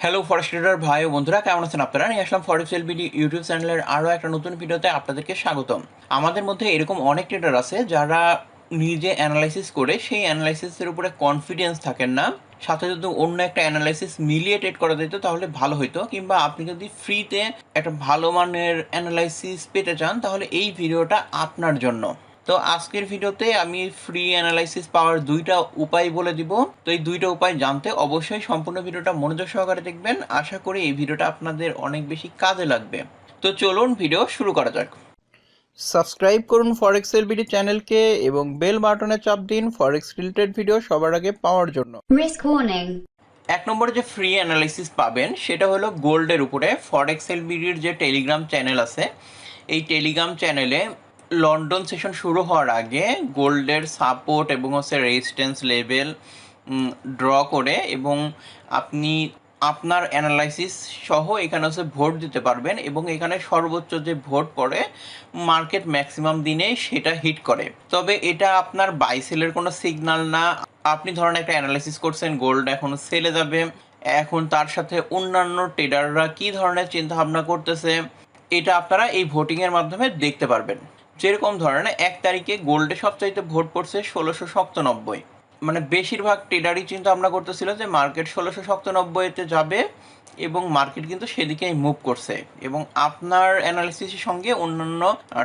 Hello ফরেক্স tedder ভাই ও বন্ধুরা, কেমন আছেন আপনারা? নিয়ে আসলাম ফরেক্স হেল্প বিডি ইউটিউব চ্যানেলের আরও একটা নতুন ভিডিওতে আপনাদেরকে স্বাগতম। আমাদের মধ্যে এরকম অনেক ট্রেডার আছে যারা নিজে অ্যানালাইসিস করে সেই অ্যানালাইসিসের উপরে কনফিডেন্স থাকেন না। সাথে যদি অন্য একটা অ্যানালাইসিস মিলিয়ে ট্রেড করা যেত তাহলে ভালো হতো, কিংবা আপনি যদি ফ্রিতে একটা ভালো মানের অ্যানালাইসিস পেতে চান তাহলে এই ভিডিওটা আপনার জন্য। তো আজকের ভিডিওতে আমি ফ্রি অ্যানালাইসিস পাওয়ার দুইটা উপায় বলে দিব। তো এই দুইটা উপায় জানতে অবশ্যই সম্পূর্ণ ভিডিওটা মনোযোগ সহকারে দেখবেন। আশা করি এই ভিডিওটা আপনাদের অনেক বেশি কাজে লাগবে। তো চলুন ভিডিও শুরু করা যাক। সাবস্ক্রাইব করুন ফরেক্স হেল্প বিডি চ্যানেলকে এবং বেল বাটনে চাপ দিন ফরেক্স রিলেটেড ভিডিও সবার আগে পাওয়ার জন্য। Risk warning. এক নম্বরে যে ফ্রি অ্যানালাইসিস পাবেন সেটা হলো গোল্ডের উপরে। ফরেক্স হেল্প বিডির যে টেলিগ্রাম চ্যানেল আছে, এই টেলিগ্রাম চ্যানেলে লন্ডন সেশন শুরু হওয়ার আগে গোল্ডের সাপোর্ট এবং রেজিস্ট্যান্স লেভেল ড্র করে এবং আপনি আপনার অ্যানালাইসিস সহ এখানে ভোট দিতে পারবেন, এবং এখানে সর্বোচ্চ যে ভোট পড়ে মার্কেট ম্যাক্সিমাম দিনে সেটা হিট করে। তবে এটা আপনার বাই সেলের কোনো সিগন্যাল না। আপনি ধরেন একটা অ্যানালাইসিস করছেন গোল্ড এখন সেলে যাবে, এখন তার সাথে অন্যান্য ট্রেডাররা কী ধরনের চিন্তাভাবনা করতেছে এটা আপনারা এই ভোটিংয়ের মাধ্যমে দেখতে পারবেন। যেরকম ধরেন 1 তারিখে গোল্ডে সবচাইতে ভোট পড়ছে 1697, মানে বেশিরভাগ ট্রেডারই চিন্তা ভাবনা করতেছিল যে মার্কেট 1697-তে যাবে, এবং মার্কেট কিন্তু সেদিকেই মুভ করছে। এবং আপনার অ্যানালাইসিসের সঙ্গে অন্যান্য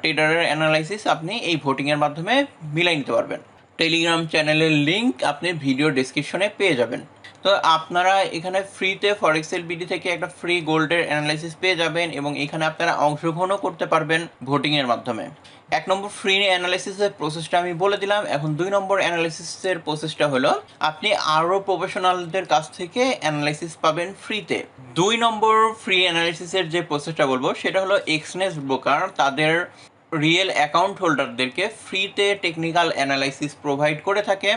ট্রেডারের অ্যানালাইসিস আপনি এই ভোটিংয়ের মাধ্যমে মিলাই নিতে পারবেন। টেলিগ্রাম চ্যানেলের লিঙ্ক আপনি ভিডিও ডেসক্রিপশনে পেয়ে যাবেন। তো আপনারা এখানে ফ্রিতে ফরেক্স হেল্প বিডি থেকে একটা ফ্রি গোল্ডের অ্যানালাইসিস পেয়ে যাবেন, এবং এখানে আপনারা অংশগ্রহণও করতে পারবেন ভোটিংয়ের মাধ্যমে। 1 নম্বর ফ্রি অ্যানালাইসিসের প্রসেসটা আমি বলে দিলাম। এখন 2 নম্বর অ্যানালাইসিসের প্রসেসটা হলো আপনি আরও প্রফেশনালদের কাছ থেকে অ্যানালাইসিস পাবেন ফ্রিতে। 2 নম্বর ফ্রি অ্যানালাইসিসের যে প্রসেসটা বলবো সেটা হলো এক্সনেস ব্রোকার তাদের রিয়েল অ্যাকাউন্ট হোল্ডারদেরকে ফ্রিতে টেকনিক্যাল অ্যানালাইসিস প্রোভাইড করে থাকে,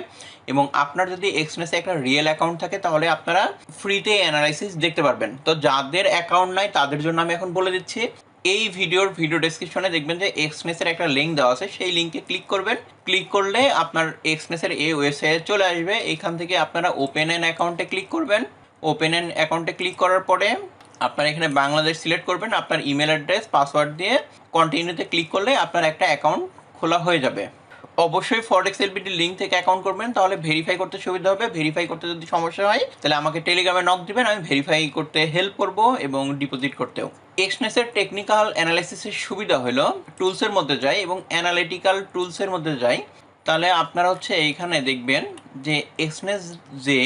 এবং আপনার যদি এক্সনেসে একটা রিয়েল অ্যাকাউন্ট থাকে তাহলে আপনারা ফ্রিতে অ্যানালাইসিস দেখতে পারবেন। তো যাদের অ্যাকাউন্ট নাই তাদের জন্য আমি এখন বলে দিচ্ছি, এই ভিডিও ডেসক্রিপশনে দেখবেন যে এক্সনেসের একটা লিঙ্ক দেওয়া আছে, সেই লিঙ্কে ক্লিক করবেন। ক্লিক করলে আপনার এক্সনেসের এই ওয়েবসাইটে চলে আসবে। এখান থেকে আপনারা ওপেন অ্যান অ্যাকাউন্টে ক্লিক করবেন। ওপেন অ্যান অ্যাকাউন্টে ক্লিক করার পরে আপনারা এখানে বাংলাদেশ সিলেক্ট করবেন, আপনার ইমেল অ্যাড্রেস পাসওয়ার্ড দিয়ে কন্টিনিউতে ক্লিক করলে আপনার একটা অ্যাকাউন্ট খোলা হয়ে যাবে। অবশ্যই ফরেক্স হেল্প বিডি লিঙ্ক থেকে অ্যাকাউন্ট করবেন, তাহলে ভেরিফাই করতে সুবিধা হবে। ভেরিফাই করতে যদি সমস্যা হয় তাহলে আমাকে টেলিগ্রামে নক দিবেন, আমি ভেরিফাই করতে হেল্প করব এবং ডিপোজিট করতেও। এক্সনেসের টেকনিক্যাল অ্যানালাইসিসের সুবিধা হলো টুলসের মধ্যে যাই এবং অ্যানালিটিক্যাল টুলসের মধ্যে যাই, তাহলে আপনারা এইখানে দেখবেন যে এক্সনেস যে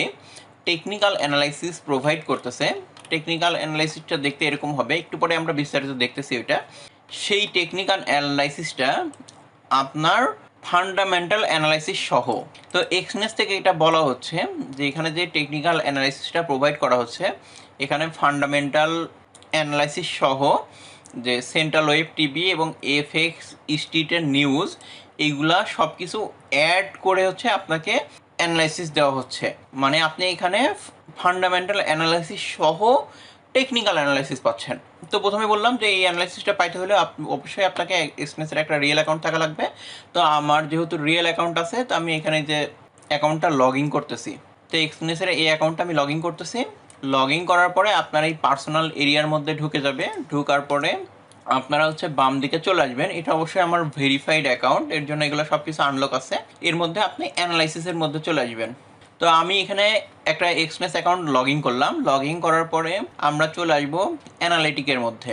টেকনিক্যাল অ্যানালাইসিস প্রোভাইড করতেছে, টেকনিক্যাল অ্যানালাইসিসটা দেখতে এরকম হবে, একটু পরে আমরা বিস্তারিত দেখতেছি ওইটা। সেই টেকনিক্যাল অ্যানালাইসিসটা আপনার ফান্ডামেন্টাল অ্যানালাইসিস সহ। তো এক্সনেস থেকে এটা বলা হচ্ছে যে এখানে যে টেকনিক্যাল অ্যানালাইসিসটা প্রোভাইড করা হচ্ছে এখানে ফান্ডামেন্টাল অ্যানালাইসিস সহ যে সেন্ট্রাল ওয়েব টিভি এবং এফএক্স স্ট্রিটের নিউজ, এইগুলা সব কিছু অ্যাড করে আপনাকে অ্যানালাইসিস দেওয়া হচ্ছে। মানে আপনি এখানে ফান্ডামেন্টাল অ্যানালাইসিস সহ টেকনিক্যাল অ্যানালাইসিস পাচ্ছেন। তো প্রথমে বললাম যে এই অ্যানালাইসিসটা পাইতে হলে অবশ্যই আপনাকে এক্সনেসের একটা রিয়েল অ্যাকাউন্ট থাকা লাগবে। তো আমার যেহেতু রিয়েল অ্যাকাউন্ট আছে তো আমি এখানে যে অ্যাকাউন্টটা লগ ইন করতেছি, তো এক্সনেসের এই অ্যাকাউন্টটা আমি লগ ইন করতেছি। লগ ইন করার পরে আপনার এই পার্সোনাল এরিয়ার মধ্যে ঢুকে যাবে। ঢুকার পরে আপনারা বাম দিকে চলে আসবেন। এটা অবশ্যই আমার ভেরিফাইড অ্যাকাউন্ট, এর জন্য এগুলো সব কিছু আনলক আছে। এর মধ্যে আপনি অ্যানালাইসিসের মধ্যে চলে আসবেন। তো আমি এখানে একটা এক্সনেস অ্যাকাউন্ট লগ ইন করলাম। লগ ইন করার পরে আমরা চলে আসবো অ্যানালিটিকের মধ্যে।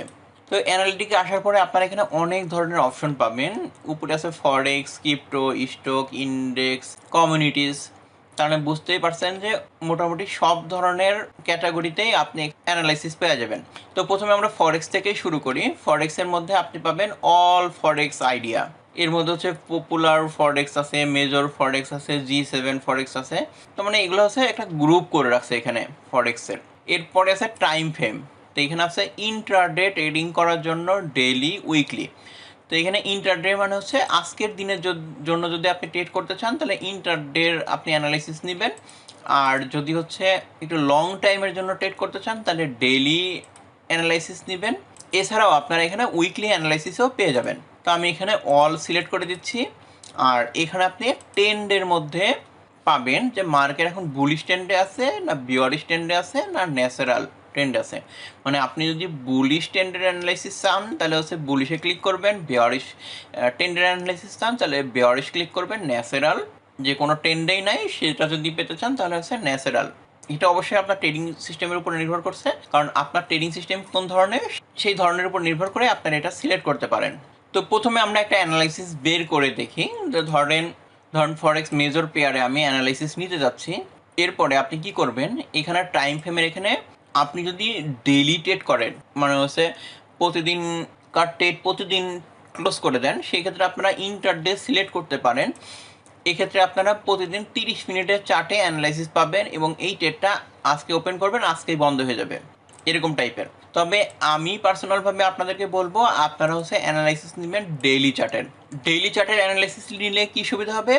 তো অ্যানালিটিকে আসার পরে আপনারা এখানে অনেক ধরনের অপশন পাবেন। উপরে আছে ফরেক্স, ক্রিপ্টো, স্টক, ইন্ডেক্স, কমিউনিটিস। তার মানে বুঝতেই পারছেন যে মোটামুটি সব ধরনের ক্যাটাগরিতেই আপনি অ্যানালাইসিস পেয়ে যাবেন। তো প্রথমে আমরা ফরেক্স থেকেই শুরু করি। ফরেক্সের মধ্যে আপনি পাবেন অল ফরেক্স আইডিয়া। এর মধ্যে পপুলার ফরেক্স আছে, মেজর ফরেক্স আছে, G7 ফরেক্স আছে। তো মানে এগুলো একটা গ্রুপ করে রাখছে এখানে ফরেক্সের। এরপরে আছে টাইম ফ্রেম। তো এখানে আছে ইন্ট্রাডে ট্রেডিং করার জন্য ডেইলি, উইকলি। তো এখানে ইন্টারডে মানে আজকের দিনের জন্য যদি আপনি ট্রেড করতে চান তাহলে ইন্টারডের আপনি অ্যানালাইসিস নেবেন। আর যদি একটু লং টাইমের জন্য ট্রেড করতে চান তাহলে ডেইলি অ্যানালাইসিস নেবেন। এছাড়াও আপনারা এখানে উইকলি অ্যানালাইসিসও পেয়ে যাবেন। তো আমি এখানে অল সিলেক্ট করে দিচ্ছি। আর এখানে আপনি ট্রেন্ডের মধ্যে পাবেন যে মার্কেট এখন বুলিশ ট্রেন্ডে আছে না বিয়ারিশ ট্রেন্ডে আছে না ন্যাচারাল ট্রেন্ড আছে। মানে আপনি যদি বুলিশ ট্রেন্ডের অ্যানালাইসিস চান তাহলে হচ্ছে বুলিশে ক্লিক করবেন, বেয়ারিশ ট্রেন্ডের অ্যানালাইসিস চান তাহলে বেয়ারিশ ক্লিক করবেন, ন্যাচারাল যে কোনো ট্রেন্ডেই নাই সেটা যদি পেতে চান তাহলে হচ্ছে ন্যাচারাল। এটা অবশ্যই আপনার ট্রেডিং সিস্টেমের উপর নির্ভর করছে, কারণ আপনার ট্রেডিং সিস্টেম কোন ধরনের সেই ধরনের উপর নির্ভর করে আপনারা এটা সিলেক্ট করতে পারেন। তো প্রথমে আমরা একটা অ্যানালাইসিস বের করে দেখি, যে ধরেন ফরেক্স মেজর পেয়ারে আমি অ্যানালাইসিস নিতে যাচ্ছি। এরপরে আপনি কি করবেন, এখানে টাইম ফ্রেমের এখানে আপনি যদি ডেইলি ট্রেড করেন, মানে হচ্ছে প্রতিদিনকার ট্রেড প্রতিদিন ক্লোজ করে দেন, সেই ক্ষেত্রে আপনারা ইন্টারডে সিলেক্ট করতে পারেন। এক্ষেত্রে আপনারা প্রতিদিন 30 মিনিটের চার্টে অ্যানালাইসিস পাবেন এবং এই ট্রেডটা আজকে ওপেন করবেন আজকেই বন্ধ হয়ে যাবে, এরকম টাইপের। তবে আমি পার্সোনালভাবে আপনাদেরকে বলবো আপনারা হচ্ছে অ্যানালাইসিস নেবেন ডেইলি চার্টের। ডেইলি চার্টের অ্যানালাইসিস নিলে কী সুবিধা হবে,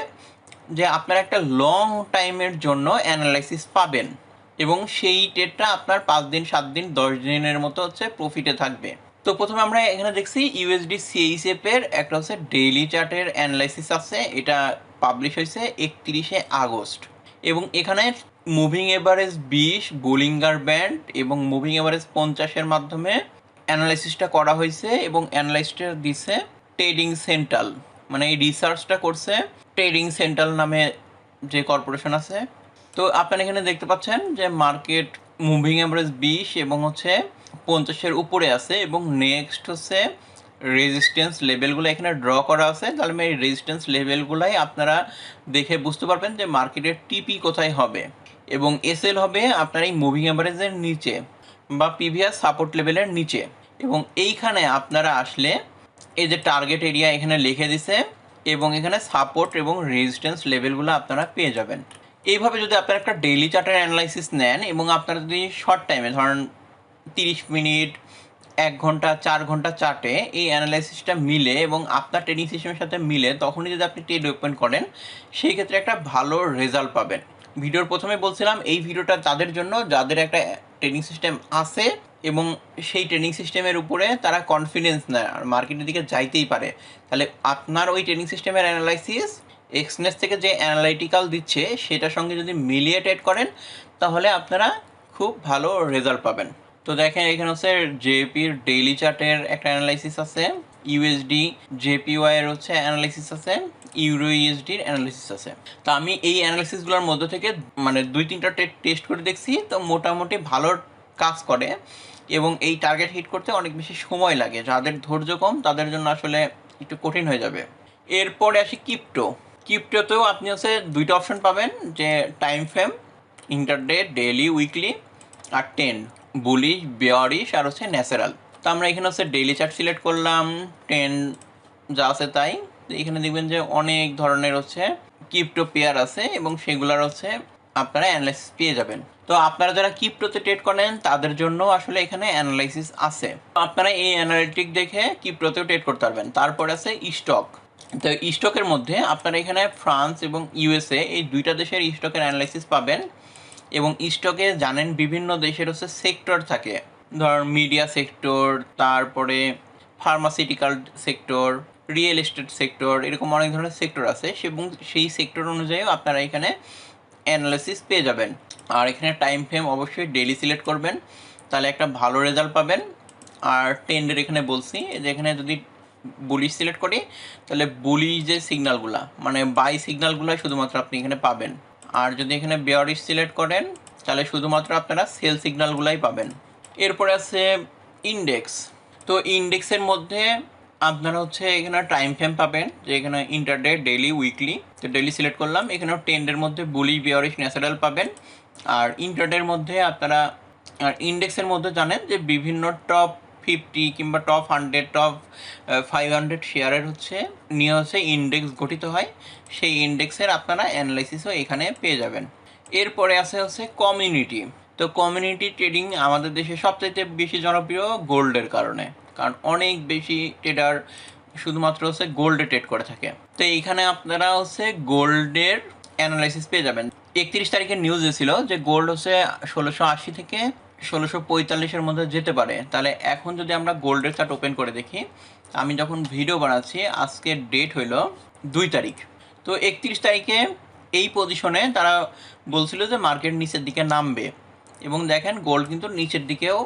যে আপনারা একটা লং টাইমের জন্য অ্যানালাইসিস পাবেন এবং সেই ট্রেডটা আপনার 5 দিন 7 দিন 10 দিনের মতো হচ্ছে প্রফিটে থাকবে। তো প্রথমে আমরা এখানে দেখছি ইউএসডি সিএইচএফ এর একটা হচ্ছে ডেইলি চার্টের অ্যানালাইসিস আছে, এটা পাবলিশ হয়েছে 31শে আগস্ট এবং এখানে মুভিং এভারেজ 20, বোলিঙ্গার ব্যান্ড এবং মুভিং এভারেজ 50-এর মাধ্যমে অ্যানালাইসিসটা করা হয়েছে এবং অ্যানালাইসিসটা দিছে ট্রেডিং সেন্ট্রাল, মানে এই রিসার্চটা করছে ট্রেডিং সেন্ট্রাল নামে যে কর্পোরেশন আছে। তো আপনারা এখানে দেখতে পাচ্ছেন যে মার্কেট মুভিং এভারেজ 20 এবং হচ্ছে 50-এর উপরে আছে এবং নেক্সট হচ্ছে রেজিস্ট্যান্স লেভেলগুলো এখানে ড্র করা আছে। তাহলে এই রেজিস্ট্যান্স লেভেলগুলাই আপনারা দেখে বুঝতে পারবেন যে মার্কেটের টিপি কোথায় হবে এবং এসএল হবে আপনার এই মুভিং এভারেজের নিচে বা প্রিভিয়াস সাপোর্ট লেভেলের নিচে। এবং এইখানে আপনারা আসলে এই যে টার্গেট এরিয়া এখানে লিখে দিছে এবং এখানে সাপোর্ট এবং রেজিস্ট্যান্স লেভেলগুলো আপনারা পেয়ে যাবেন। এইভাবে যদি আপনারা একটা ডেইলি চার্টের অ্যানালাইসিস নেন এবং আপনারা যদি শর্ট টাইমে ধরেন 30 মিনিট 1 ঘন্টা 4 ঘন্টা চার্টে এই অ্যানালাইসিসটা মিলে এবং আপনার ট্রেডিং সিস্টেমের সাথে মিলে তখনই যদি আপনি ট্রেড ওপেন করেন সেই ক্ষেত্রে একটা ভালো রেজাল্ট পাবেন। ভিডিওর প্রথমে বলছিলাম এই ভিডিওটা তাদের জন্য যাদের একটা ট্রেডিং সিস্টেম আছে এবং সেই ট্রেডিং সিস্টেমের উপরে তারা কনফিডেন্স নেয় আর মার্কেটের দিকে যাইতেই পারে। তাহলে আপনার ওই ট্রেডিং সিস্টেমের অ্যানালাইসিস এক্সনেস থেকে যে অ্যানালাইটিক্যাল দিচ্ছে সেটার সঙ্গে যদি মিলিয়ে ট্রেড করেন তাহলে আপনারা খুব ভালো রেজাল্ট পাবেন। তো দেখেন এখানে হচ্ছে জেপির ডেইলি চার্টের একটা অ্যানালাইসিস আছে, ইউএসডি জেপিওয়াই এর হচ্ছে অ্যানালাইসিস আছে, ইউরো ইউএসডির অ্যানালাইসিস আছে। তো আমি এই অ্যানালাইসিসগুলোর মধ্যে থেকে মানে 2-3টা টেস্ট করে দেখছি, তো মোটামুটি ভালো কাজ করে এবং এই টার্গেট হিট করতে অনেক বেশি সময় লাগে, যাদের ধৈর্য কম তাদের জন্য আসলে একটু কঠিন হয়ে যাবে। এরপরে আসি ক্রিপ্টোতেও আপনি হচ্ছে 2টা অপশন পাবেন, যে time frame intraday daily weekly আর ট্রেন্ড বুলিশ বেয়ারিশ আর হচ্ছে ন্যাচারাল। তো আমরা এখানে হচ্ছে ডেইলি চার্ট সিলেক্ট করলাম, ট্রেন্ড যা আছে তাই। তো এখানে দেখবেন যে অনেক ধরনের হচ্ছে ক্রিপ্টো পেয়ার আছে এবং সেগুলোর হচ্ছে আপনারা অ্যানালাইসিস পেয়ে যাবেন। তো আপনারা যারা ক্রিপ্টোতে ট্রেড করেন তাদের জন্য আসলে এখানে অ্যানালাইসিস আছে, আপনারা এই অ্যানালিটিক দেখে ক্রিপ্টোতেও ট্রেড করতে পারবেন। তারপরে আছে স্টক। তো স্টকের মধ্যে আপনারা এখানে ফ্রান্স এবং ইউএসএ এই 2টা দেশের স্টকের অ্যানালাইসিস পাবেন এবং স্টকে জানেন বিভিন্ন দেশের হচ্ছে সেক্টর থাকে, ধর মিডিয়া সেক্টর, তারপরে pharmaceutical sector, real estate sector, এরকম অনেক ধরনের সেক্টর আছে এবং সেই সেক্টর অনুযায়ীও আপনারা এখানে অ্যানালাইসিস পেয়ে যাবেন। আর এখানে টাইম ফ্রেম অবশ্যই ডেইলি সিলেক্ট করবেন, তাহলে একটা ভালো রেজাল্ট পাবেন। আর ট্রেন্ডের এখানে বলছি যে এখানে যদি বুলিশ সিলেক্ট করি তাহলে বুলিশ যে সিগন্যালগুলা মানে বাই সিগন্যালগুলো শুধুমাত্র আপনি এখানে পাবেন, আর যদি এখানে বেয়ারিশ সিলেক্ট করেন তাহলে শুধুমাত্র আপনারা সেল সিগন্যালগুলাই পাবেন। এরপরে আছে ইন্ডেক্স। তো ইন্ডেক্সের মধ্যে আপনারা হচ্ছে এখানে টাইম ফ্রেম পাবেন, যে এখানে ইন্টারডে ডেইলি উইকলি। তো ডেইলি সিলেক্ট করলাম, এখানেও ট্রেন্ডের মধ্যে বুলিশ বেয়ারিশ ন্যাচারাল পাবেন। আর ইন্টারডের মধ্যে আপনারা আর ইন্ডেক্সের মধ্যে জানেন যে বিভিন্ন টপ 50 কিংবা টপ 100 টপ 500 শেয়ারের হচ্ছে নিয়ে হচ্ছে ইন্ডেক্স গঠিত হয়, সেই ইন্ডেক্সের আপনারা অ্যানালাইসিসও এখানে পেয়ে যাবেন। এরপরে আছে হচ্ছে কমিউনিটি। তো কমিউনিটি ট্রেডিং আমাদের দেশে সবচাইতে বেশি জনপ্রিয় গোল্ডের কারণে, কারণ অনেক বেশি ট্রেডার শুধুমাত্র হচ্ছে গোল্ডে ট্রেড করে থাকে। তো এইখানে আপনারা হচ্ছে গোল্ডের অ্যানালাইসিস পেয়ে যাবেন। 31 তারিখের নিউজ ছিল যে গোল্ড হচ্ছে 1680 থেকে 1645-এর মধ্যে যেতে পারে। তাহলে এখন যদি আমরা গোল্ডের চার্ট ওপেন করে দেখি, আমি যখন ভিডিও বানাচ্ছি আজকের ডেট হইল 2 তারিখ। তো 31 তারিখে এই পজিশনে তারা বলছিল যে মার্কেট নিচের দিকে নামবে এবং দেখেন গোল্ড কিন্তু নিচের দিকেও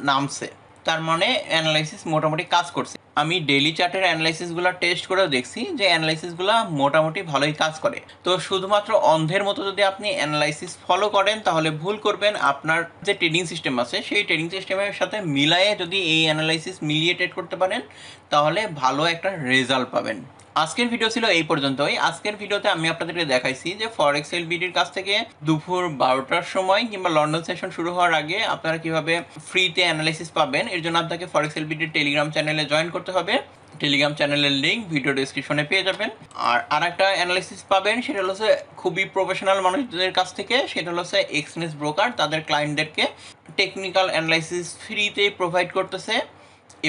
নামছে, তার মানে অ্যানালাইসিস মোটামুটি কাজ করছে। আমি ডেইলি চার্টের অ্যানালাইসিসগুলো টেস্ট করেও দেখছি যে অ্যানালাইসিসগুলো মোটামুটি ভালোই কাজ করে। তো শুধুমাত্র অন্ধের মতো যদি আপনি অ্যানালাইসিস ফলো করেন তাহলে ভুল করবেন। আপনার যে ট্রেডিং সিস্টেম আছে সেই ট্রেডিং সিস্টেমের সাথে মিলায়ে যদি এই অ্যানালাইসিস মিলিয়ে ট্রেড করতে পারেন তাহলে ভালো একটা রেজাল্ট পাবেন। আজকের ভিডিও ছিল এই পর্যন্তই। আজকের ভিডিওতে আমি আপনাদেরকে দেখাইছি যে ফরেক্স হেল্প বিডির কাছ থেকে দুপুর 12টার সময় কিংবা লন্ডন সেশন শুরু হওয়ার আগে আপনারা কিভাবে ফ্রিতে অ্যানালাইসিস পাবেন। এর জন্য আপনাকে ফরেক্স হেল্প বিডির টেলিগ্রাম চ্যানেলে জয়েন করতে হবে। টেলিগ্রাম চ্যানেলের লিঙ্ক ভিডিও ডেসক্রিপশনে পেয়ে যাবেন। আর একটা অ্যানালাইসিস পাবেন, সেটা হচ্ছে খুবই প্রফেশনাল মানুষদের কাছ থেকে, সেটা হচ্ছে এক্সচেঞ্জ ব্রোকার তাদের ক্লায়েন্টদেরকে টেকনিক্যাল অ্যানালাইসিস ফ্রিতেই প্রোভাইড করতেছে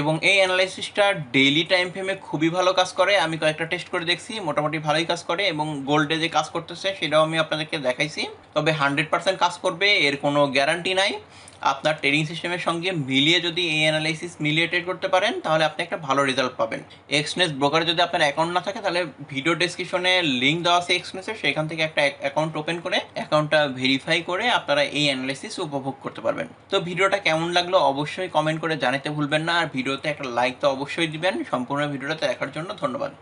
এবং এই অ্যানালাইসিসটা ডেইলি টাইম ফ্রেমে খুবই ভালো কাজ করে। আমি কয়েকটা টেস্ট করে দেখছি, মোটামুটি ভালোই কাজ করে এবং গোল্ডে যে কাজ করতেছে সেটাও আমি আপনাদেরকে দেখাইছি। তবে 100% কাজ করবে এর কোনো গ্যারান্টি নাই। আপনার ট্রেডিং সিস্টেমের সঙ্গে মিলিয়ে যদি এই অ্যানালাইসিস মিলিয়ে ট্রেড করতে পারেন তাহলে আপনি একটা ভালো রেজাল্ট পাবেন। এক্সচেঞ্জ ব্রোকারে যদি আপনার অ্যাকাউন্ট না থাকে তাহলে ভিডিও ডেসক্রিপশনে লিঙ্ক দেওয়া আছে এক্সচেঞ্জের, সেখান থেকে একটা অ্যাকাউন্ট ওপেন করে অ্যাকাউন্টটা ভেরিফাই করে আপনারা এই অ্যানালাইসিস উপভোগ করতে পারবেন। তো ভিডিওটা কেমন লাগলো অবশ্যই কমেন্ট করে জানাতে ভুলবেন না, আর ভিডিওতে একটা লাইক তো অবশ্যই দিবেন। সম্পূর্ণ ভিডিওটা দেখার জন্য ধন্যবাদ।